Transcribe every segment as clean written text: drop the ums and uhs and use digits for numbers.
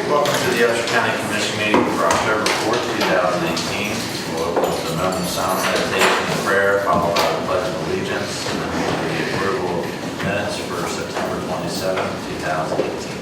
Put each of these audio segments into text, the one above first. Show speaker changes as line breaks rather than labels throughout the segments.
Welcome to the Upshur County Commission meeting for October 4th, 2018. We'll open with a moment of silent meditation and prayer, followed by the pledge of allegiance, and then the approval of minutes for September 27th, 2018.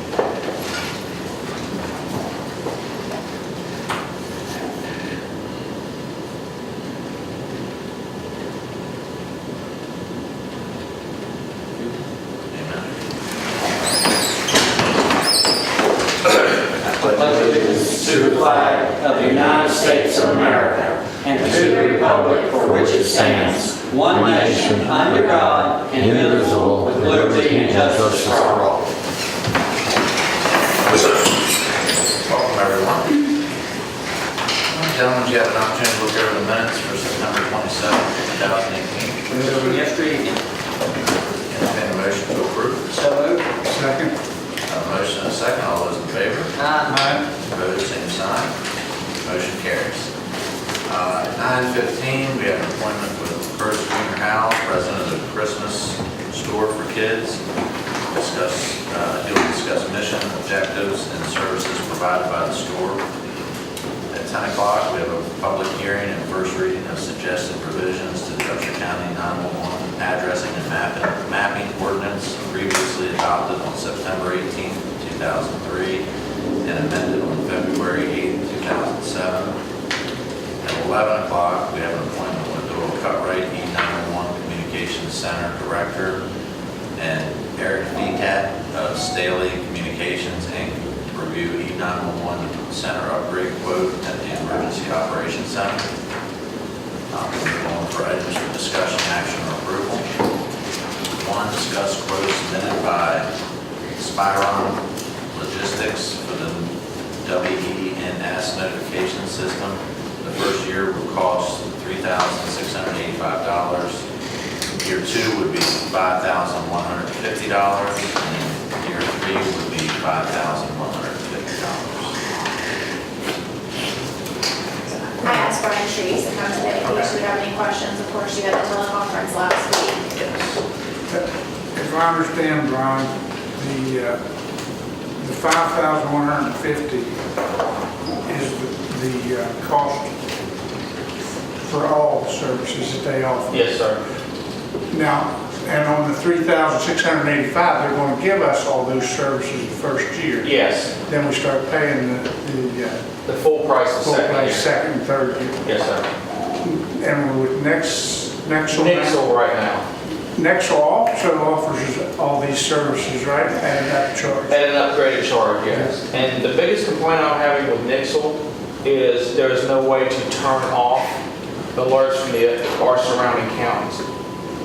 To the flag of the United States of America and to the republic for which it stands, one nation, under God, indivisible, with liberty and justice for all.
Welcome, everyone. Gentlemen, you have an opportunity to look over the minutes for September 27th, 2018.
Moved over yesterday evening.
Entertain a motion to approve.
So moved.
Second.
A motion and a second. All those in favor?
Aye.
Opposed, same sign. Motion carries. At 9:15, we have an appointment with First Junior House, president of the Christmas store for kids. He'll discuss mission, objectives, and services provided by the store. At 10 o'clock, we have a public hearing and first reading of suggested revisions to the Upshur County 911 addressing and mapping ordinance previously adopted on September 18, 2003, and amended on February 8, 2007. At 11 o'clock, we have an appointment with Doyle Cutright, E911 Communications Center Director, and Eric Decat of Staley Communications, Inc., to review E911 Center upgrade quote at the Emergency Operations Center. We're going for items for discussion, action, or approval. 1, discuss quotes submitted by Spiron Logistics for the WENS notification system. The first year will cost $3,685. Year 2 would be $5,150, and year 3 would be $5,150.
I asked Brian Trees to come today in case you have any questions. Of course, you had the teleconference last week.
Yes.
If I understand, Brian, the $5,150 is the cost for all the services that they offer.
Yes, sir.
Now, and on the $3,685, they're going to give us all those services the first year.
Yes.
Then we start paying
The full price of
full
second
price
year.
second and third year.
Yes, sir.
And with Nexel
Right now.
Nexel also offers us all these services, right? And that charge.
At an upgraded charge, yes. And the biggest complaint I'm having with Nixle is there is no way to turn off alerts from our surrounding counties.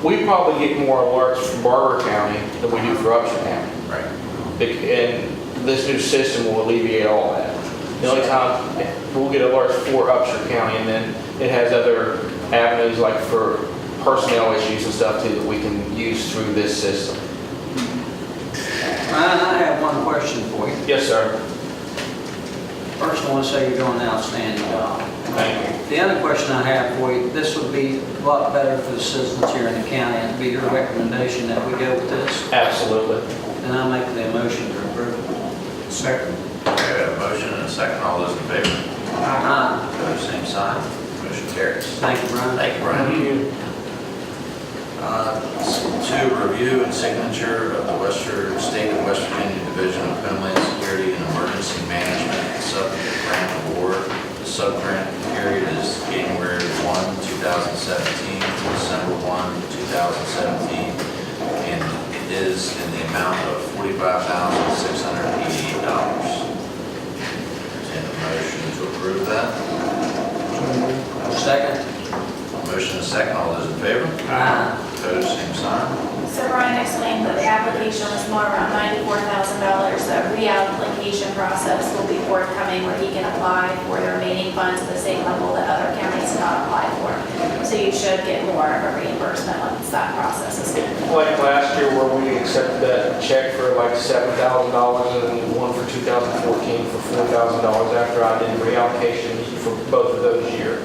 We probably get more alerts from Barber County than we do for Upshur County.
Right.
And this new system will alleviate all that. The only time we'll get alerts for Upshur County, and then it has other avenues like for personnel issues and stuff too that we can use through this system.
Ryan, I have one question for you.
Yes, sir.
First, I want to say you're doing an outstanding job.
Thank you.
The other question I have for you, this would be a lot better for the citizens here in the county, and it'd be your recommendation that we go with this.
Absolutely.
Then I'll make the motion to approve.
Second.
Okay, we have a motion and a second. All those in favor?
Aye.
Opposed, same sign. Motion carries.
Thank you, Brian.
Thank you, Brian. 2, review and signature of the State of West Virginia Division of Homeland Security and Emergency Management Sub-Grant Award. The sub-grant period is January 1, 2017 to December 1, 2017, and it is in the amount of $45,688. Entertain a motion to approve that.
Second.
Motion and second. All those in favor?
Aye.
Opposed, same sign.
So Brian explained that the application was more around $94,000. The reapplication process will be forthcoming where he can apply for the remaining funds at the same level that other counties cannot apply for. So you should get more of a reimbursement once that process is complete.
Like last year where we accepted that check for like $7,000 and one for 2014 for $4,000 after I did reallocation for both of those years.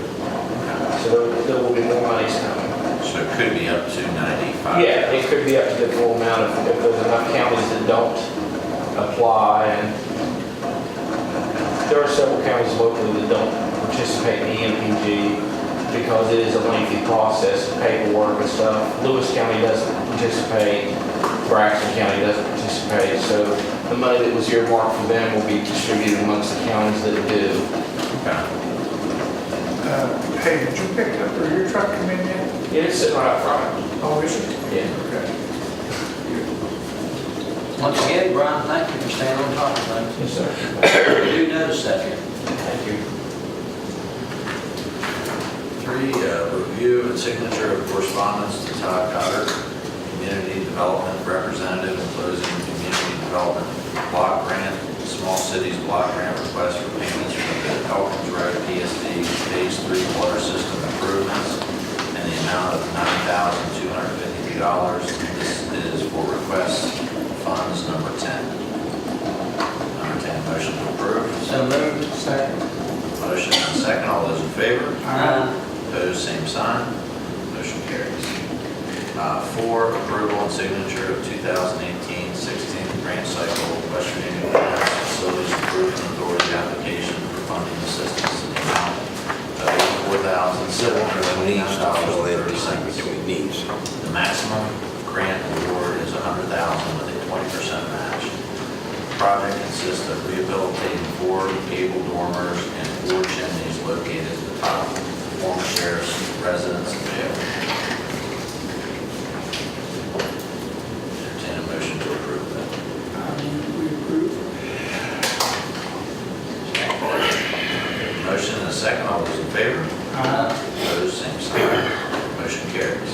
So there will be more money coming.
So it could be up to 95.
Yeah, it could be up to the full amount if there's enough counties that don't apply. And there are several counties locally that don't participate in EMPG because it is a lengthy process, paperwork and stuff. Lewis County doesn't participate, Braxton County doesn't participate, so the money that was earmarked for them will be distributed amongst the counties that do.
Okay.
Hey, did you pick up, or your truck come in yet?
Yeah, it's sitting right up front.
Oh, is it?
Yeah.
Okay.
Once again, Brian, thank you for staying on top of things.
Yes, sir.
We do notice that here.
Thank you.
3, review and signature of correspondence to Todd Cotter, Community Development Representative, enclosing Community Development Block Grant, Small Cities Block Grant request for payments for the Elkins Road PSD Phase 3 water system improvements in the amount of $9,253. This is for request funds number 10. Entertain a motion to approve.
So moved.
Second.
Motion and second. All those in favor?
Aye.
Opposed, same sign. Motion carries. 4, approval and signature of 2018-16 grant cycle West Virginia Greenhouse Facilities Improvement Authority application for funding assistance in the amount of $84,729.30.
between these.
The maximum grant award is $100,000 with a 20% match. The project consists of rehabilitating 4 gable dormers and 4 chimneys located at the top of the former sheriff's residence and jail. Entertain a motion to approve that.
We approve.
Motion and a second. All those in favor? Opposed, same sign. Motion carries.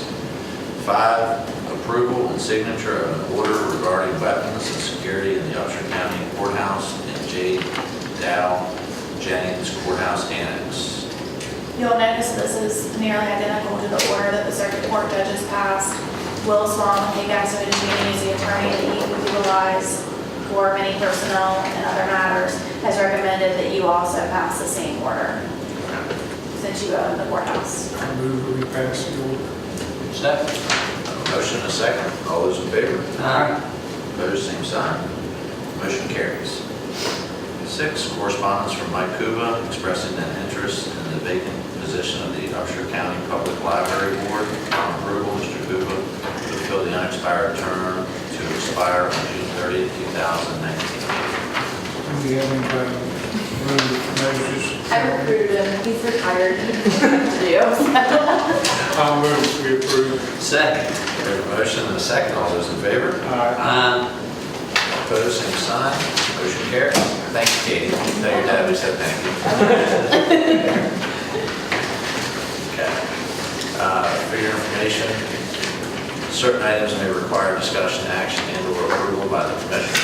5, approval and signature of an order regarding weapons and security in the Upshur County Courthouse and J. Dow Jennings Courthouse Annex.
You'll notice this is nearly identical to the order that the circuit court judges passed. Will Swan, King Gaston Engineering, is the attorney that you would utilize for many personnel and other matters, has recommended that you also pass the same order since you own the courthouse.
I move we pass the order.
Second.
Motion and a second. All those in favor?
Aye.
Opposed, same sign. Motion carries. 6, correspondence from Mike Kuba expressing an interest in the vacant position of the Upshur County Public Library Board. On approval, Mr. Kuba to fill the unexpired term to expire on June 30th, 2019.
Do we have anybody move notices?
I recruited him, he's retired.
I'll move we approve.
Second.
We have a motion and a second. All those in favor?
Aye.
Opposed, same sign. Motion carries. Thank you, Katie. Tell your dad we said thank you. Okay. For your information, certain items may require discussion, action, and/or approval by the commission.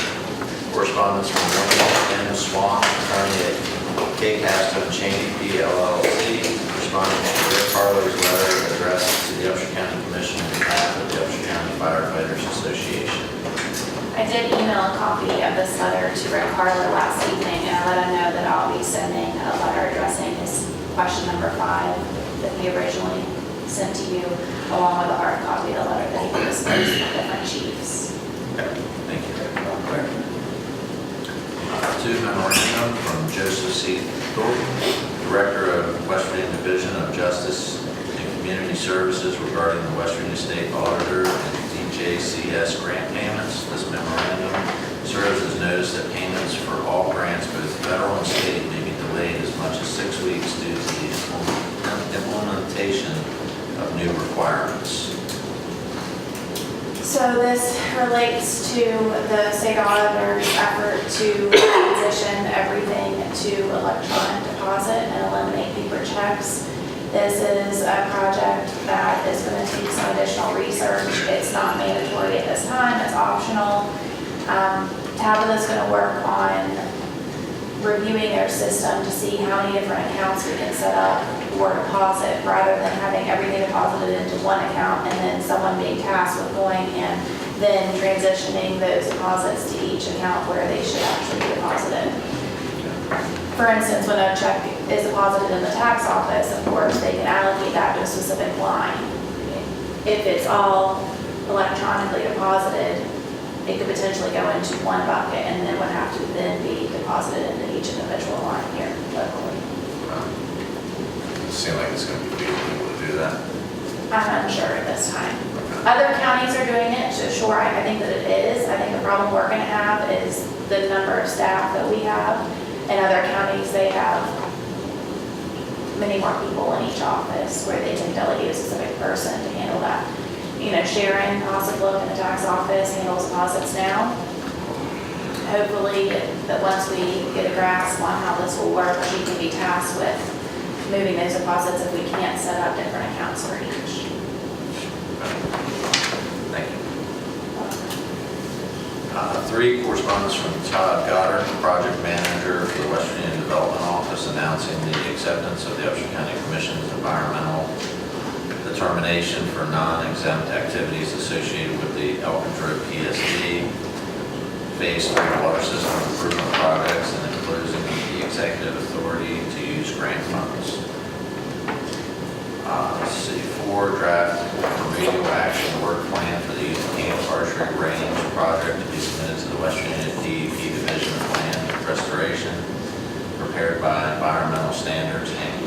Correspondence from William M. Swan, attorney at K. Caston Cheney, PLLC, responding to Rick Harlow's letter addressed to the Upshur County Commission on behalf of the Upshur County Firefighters Association.
I did email a copy of this letter to Rick Harlow last evening, and I let him know that I'll be sending a letter addressing his question number 5 that he originally sent to you, along with a hard copy of the letter that he dispersed to the different chiefs.
Okay, thank you.
Thank you.
2, memorandum from Joseph C. Thornton, Director of West Virginia Division of Justice and Community Services regarding the West Virginia State Auditor and DJCS grant payments. This memorandum serves as notice that payments for all grants, both federal and state, may be delayed as much as 6 weeks due to the implementation of new requirements.
So this relates to the state auditor's effort to transition everything to electronic deposit and eliminate paper checks. This is a project that is going to take some additional research. It's not mandatory at this time, it's optional. Tabitha's going to work on reviewing their system to see how many different accounts we can set up for deposit, rather than having everything deposited into one account and then someone being tasked with going and then transitioning those deposits to each account where they should actually be deposited. For instance, when a check is deposited in the tax office, of course, they can allocate that to a specific line. If it's all electronically deposited, it could potentially go into one bucket and then would have to then be deposited into each individual line here locally.
It seems like it's going to be feasible to do that.
I'm unsure at this time. Other counties are doing it, so sure, I think that it is. I think the problem we're gonna have is the number of staff that we have. In other counties, they have many more people in each office where they can delegate a specific person to handle that. You know, Sharon Ossipook in the tax office handles deposits now. Hopefully, that once we get a grasp on how this will work, she can be tasked with moving those deposits if we can't set up different accounts for each.
Thank you. 3, correspondence from Todd Goddard, Project Manager for the West Virginia Development Office, announcing the acceptance of the Upshur County Commission's environmental determination for non-exempt activities associated with the Elkins Road PSD Phase 3 water system improvement projects, and including the executive authority to use grant funds. C4, draft remedial action work plan for the Camp Archery Range project to be submitted to the West Virginia DEP Division of Land Restoration, prepared by Environmental Standards Inc.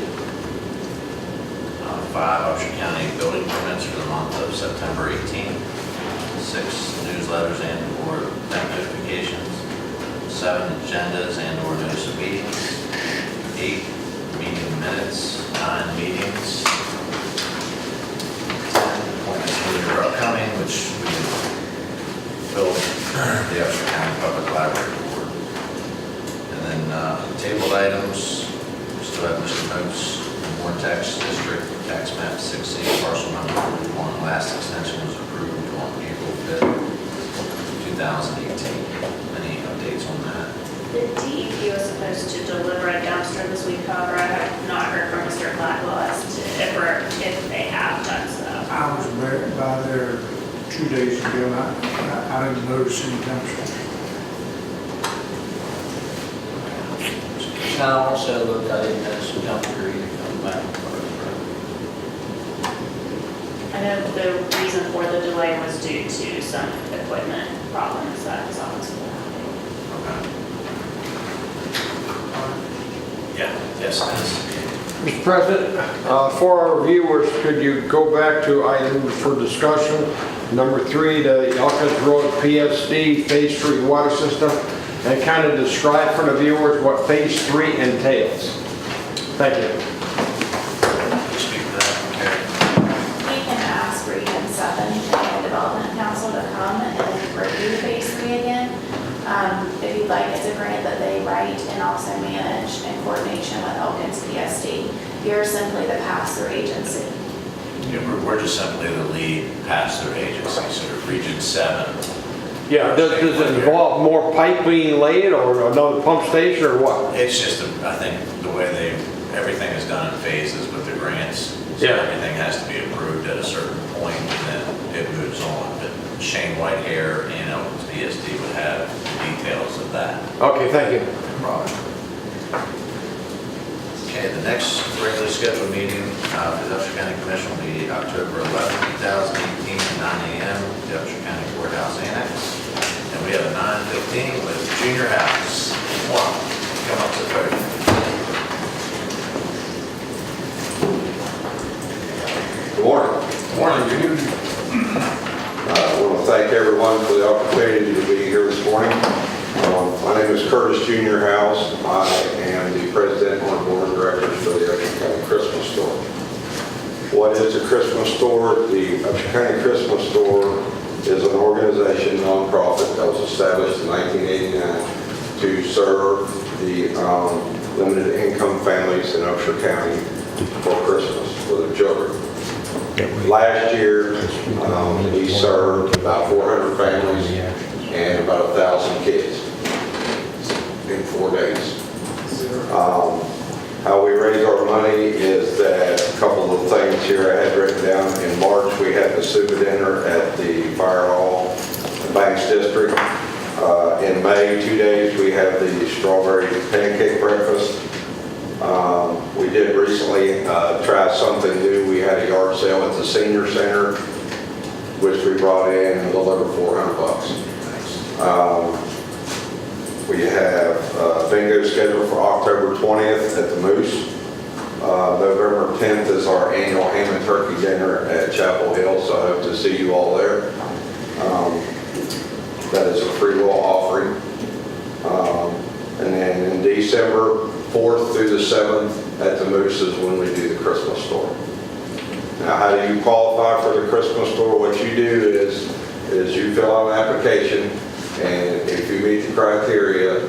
5, Upshur County building permits for the month of September 18th. 6, newsletters and/or notifications. 7, agendas and/or notice of meetings. 8, meeting minutes. 9, meetings. 10, appointments that are upcoming, which we filled the Upshur County Public Library Board. And then tabled items, we still have Mr. Moats, Vortex District, tax map 6C, parcel number 41. Last extension was approved on April 5th, 2018. Any updates on that?
The DEP was supposed to deliver a dumpster this week, however, I have not heard from Mr. Blackwell as to if they have done so.
I was by there 2 days ago, and I didn't notice any dumpsters.
I also looked, I didn't notice a dumpster either coming back.
I know the reason for the delay was due to some equipment problems that his office was having.
Okay. Yeah, yes, Dennis.
Mr. President, for our viewers, could you go back to items for discussion? Number 3, the Elkins Road PSD Phase 3 water system, and kind of describe for the viewers what Phase 3 entails. Thank you.
Speak to that, Carrie.
We can ask Region 7 and Development Council to come and review Phase 3 again. If you'd like, it's a grant that they write and also manage in coordination with Elkins PSD. You're simply the pass-through agency.
Yeah, we're just simply the lead pass-through agency, so Region 7.
Yeah, does it involve more pipe being laid or another pump station or what?
It's just, I think, the way everything is done in phases with the grants. So
Yeah.
everything has to be approved at a certain point, and then it moves on. But Shane Whitehair and Elkins PSD would have the details of that.
Okay, thank you.
No problem. Okay, the next regularly scheduled meeting for the Upshur County Commission will be October 11th, 2018, at 9 a.m. at the Upshur County Courthouse Annex. And we have a 9:15 with Junior House. Come up to the podium.
Good morning.
Morning, Junior.
I want to thank everyone for the opportunity to be here this morning. My name is Curtis Junior House. I am the president and board of directors for the Upshur County Christmas Store. What is a Christmas store? The Upshur County Christmas Store is an organization, nonprofit, that was established in 1989 to serve the limited income families in Upshur County for Christmas for their children. Last year, we served about 400 families and about 1,000 kids in 4 days. How we raise our money is that a couple of things here I had written down. In March, we had the soup dinner at the Fire Hall, the Banks District. In May, 2 days, we have the strawberry pancake breakfast. We did recently try something new. We had a yard sale at the senior center, which we brought in a little over $400. We have bingo scheduled for October 20th at the Moose. November 10th is our annual ham and turkey dinner at Chapel Hill, so I hope to see you all there. That is a free will offering. And then in December 4th through the 7th at the Moose is when we do the Christmas store. Now, how do you qualify for the Christmas store? What you do is you fill out an application, and if you meet the criteria,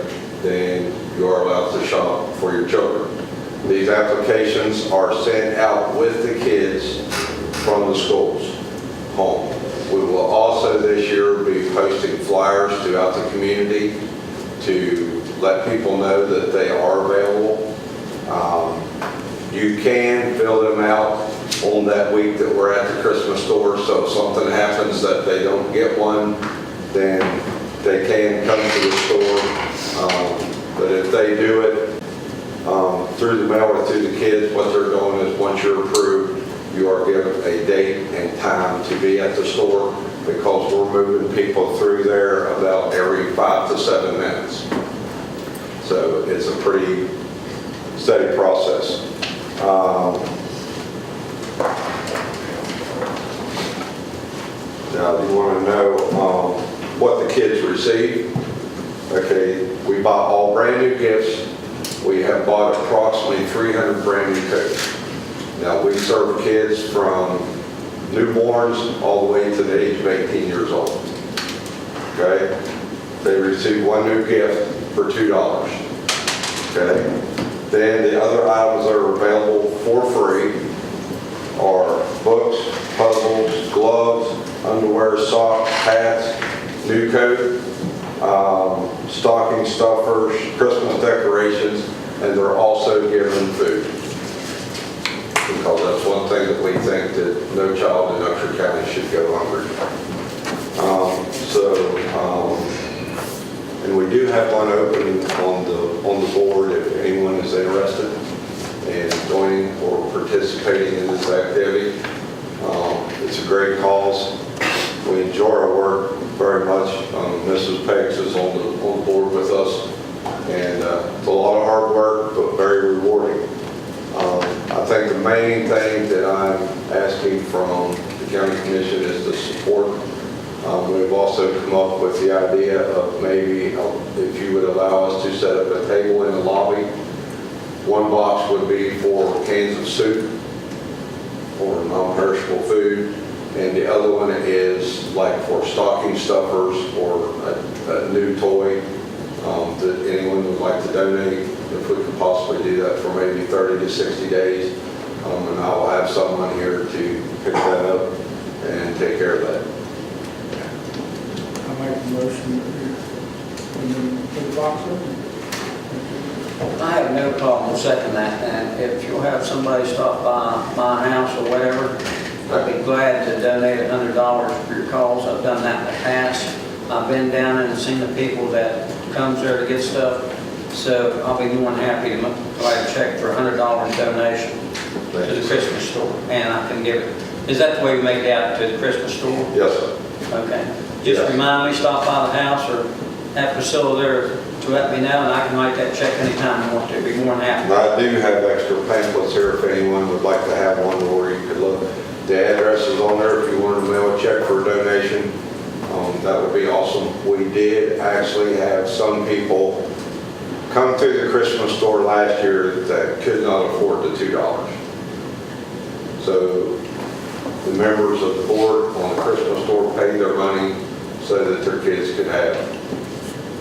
then you are allowed to shop for your children. These applications are sent out with the kids from the schools home. We will also this year be posting flyers throughout the community to let people know that they are available. You can fill them out on that week that we're at the Christmas store, so if something happens that they don't get one, then they can come to the store. But if they do it through the mail or through the kids, what they're doing is once you're approved, you are given a date and time to be at the store, because we're moving people through there about every 5 to 7 minutes. So it's a pretty steady process. Now, you want to know what the kids receive? Okay, we buy all brand new gifts. We have bought approximately 300 brand new coats. Now, we serve kids from newborns all the way to the age of 18 years old. Okay? They receive one new gift for $2. Okay? Then the other items that are available for free are books, puzzles, gloves, underwear, socks, hats, new coat, stocking stuffers, Christmas decorations, and they're also given food. Because that's one thing that we think that no child in Upshur County should go hungry. And we do have one open on the board if anyone is interested in joining or participating in this activity. It's a great cause. We enjoy our work very much. Mrs. Pegs is on the board with us, and it's a lot of hard work, but very rewarding. I think the main thing that I'm asking from the county commission is the support. We've also come up with the idea of maybe if you would allow us to set up a table in the lobby. One box would be for cans of soup or non-perishable food, and the other one is like for stocking stuffers or a new toy that anyone would like to donate, if we could possibly do that for maybe 30 to 60 days. And I will have someone here to pick that up and take care of that.
I make a motion to put the box open.
I have no problem seconding that, and if you'll have somebody stop by my house or whatever, I'd be glad to donate $100 for your cause. I've done that in the past. I've been down and seen the people that comes there to get stuff, so I'll be more than happy to write a check for $100 donation to the Christmas store, and I can give it. Is that the way we make it out to the Christmas store?
Yes, sir.
Okay. Just remind me, stop by the house or have Priscilla there to let me know, and I can write that check anytime I want to. Be more than happy.
And I do have extra pamphlets here if anyone would like to have one, or you could look. The address is on there if you wanted to mail a check for a donation. That would be awesome. We did actually have some people come through the Christmas store last year that could not afford the $2. So the members of the board on the Christmas store paid their money so that their kids could have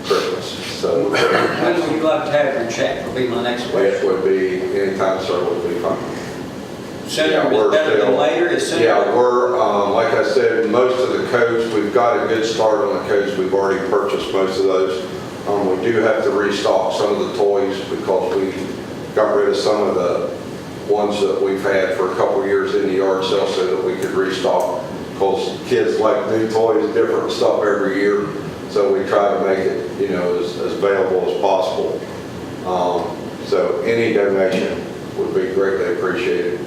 Christmas. So
When would you like to have your check? Will be my next
which
question.
would be anytime, sir, would be fine.
Sooner is better than later. Is sooner.
Yeah, we're, like I said, most of the coats, we've got a good start on the coats. We've already purchased most of those. We do have to restock some of the toys because we got rid of some of the ones that we've had for a couple years in the yard sale so that we could restock. Because kids like new toys, different stuff every year. So we try to make it, as available as possible. So any donation would be greatly appreciated.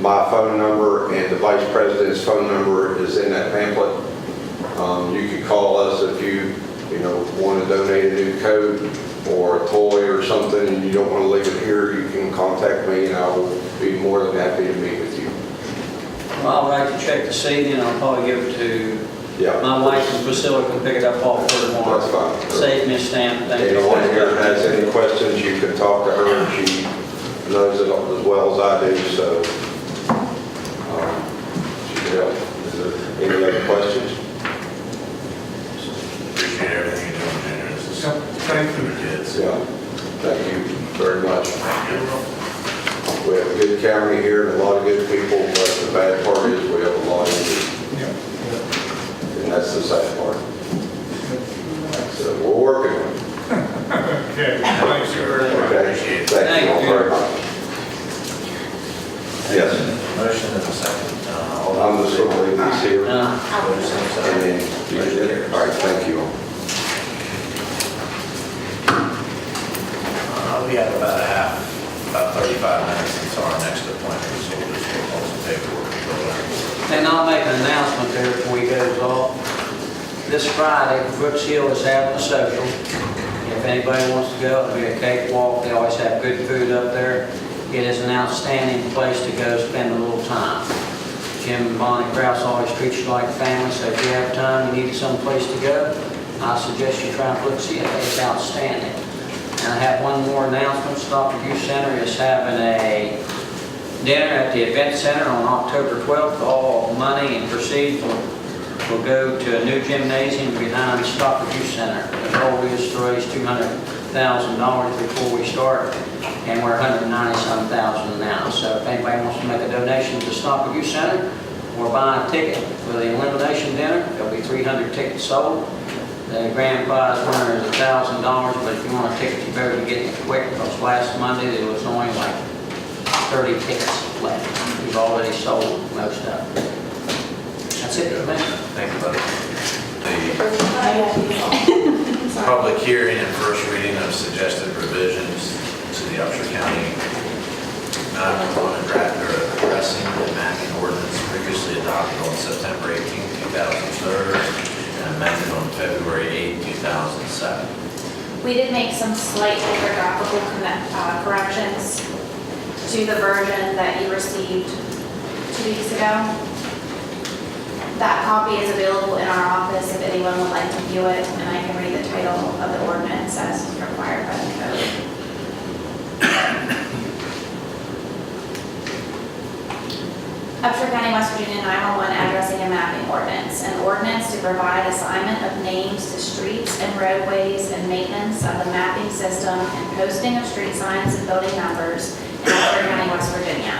My phone number and the vice president's phone number is in that pamphlet. You could call us if you you know, want to donate a new coat or a toy or something, and you don't want to leave it here, you can contact me, and I will be more than happy to meet with you.
Well, I'll write the check this evening, I'll probably give it to
Yeah.
my wife and Priscilla can pick it up off for tomorrow.
That's fine.
Save me a stamp, thank you.
Anyone here that has any questions, you can talk to her, she knows it as well as I do, so she can help. Is there any other questions?
Appreciate everything you're doing, Junior. This is
Yep, thank you.
for the kids.
Yeah, thank you very much.
Thank you.
We have a good county here and a lot of good people, but the bad part is we have a lot of need,
Yep.
and that's the sad part. So we're working on it.
Okay, thanks very much.
Okay?
Appreciate it.
Thank you all very much. Yes,
Motion and a second. All
I'm
those
just
in
going to leave these here.
Uh,
favor, same
And
sign.
then,
Motion carries.
all right, thank you all.
We have about 35 minutes until our next appointment, so we'll just get all some paperwork.
And I'll make an announcement there before we goes off. This Friday, Brooks Hill is having a social. If anybody wants to go, it'll be a cakewalk. They always have good food up there. It is an outstanding place to go spend a little time. Jim and Bonnie Kraus always treat you like family, so if you have time, you need some place to go, I suggest you try Brooks Hill. It's outstanding. And I have one more announcement. Stop Youth Center is having a dinner at the Event Center on October 12th. All money and proceeds will go to a new gymnasium behind Stop Youth Center. The goal is to raise $200,000 before we start, and we're $190,000 now. So if anybody wants to make a donation to Stop Youth Center or buy a ticket for the elimination dinner, there'll be 300 tickets sold. The grand prize winner is $1,000, but if you want a ticket, you better get it quick, because last Monday there was only like 30 tickets left. We've already sold most of them. That's it, man.
Thank you, buddy. The public hearing and first reading of suggested revisions to the Upshur County 911 addressing the mapping ordinance previously adopted on September 18, 2003, and amended on February 8, 2007.
We did make some slight orthographical corrections to the version that you received 2 weeks ago. That copy is available in our office if anyone would like to view it, and I can read the title of the ordinance as required by the code. Upshur County, West Virginia 911 addressing and mapping ordinance. An ordinance to provide assignment of names to streets and roadways and maintenance of the mapping system and posting of street signs and building numbers in Upshur County, West Virginia.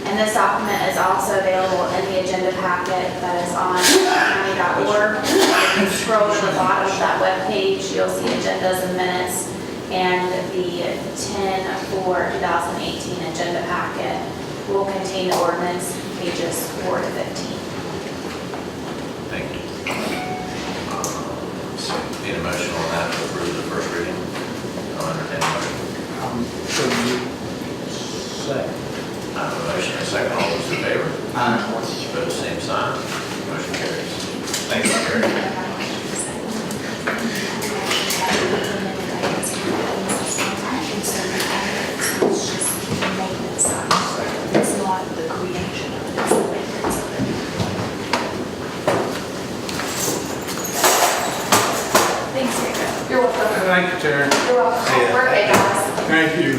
And this document is also available in the agenda packet that is on county.org. If you scroll to the bottom of that webpage, you'll see agendas and minutes and the 10/4/2018 agenda packet will contain the ordinance pages 4 to 15.
Thank you. So need a motion on that to approve the first reading? I'll entertain a motion.
Second.
I have a motion and a second. All those in favor? Opposed, same sign. Motion carries. Thank you, Gary.
It's not the creation of it, it's the maintenance of it.
Thanks, Rita.
You're welcome.
Thank you, Terry.
You're welcome.
See ya.
Happy birthday, guys.
Thank you.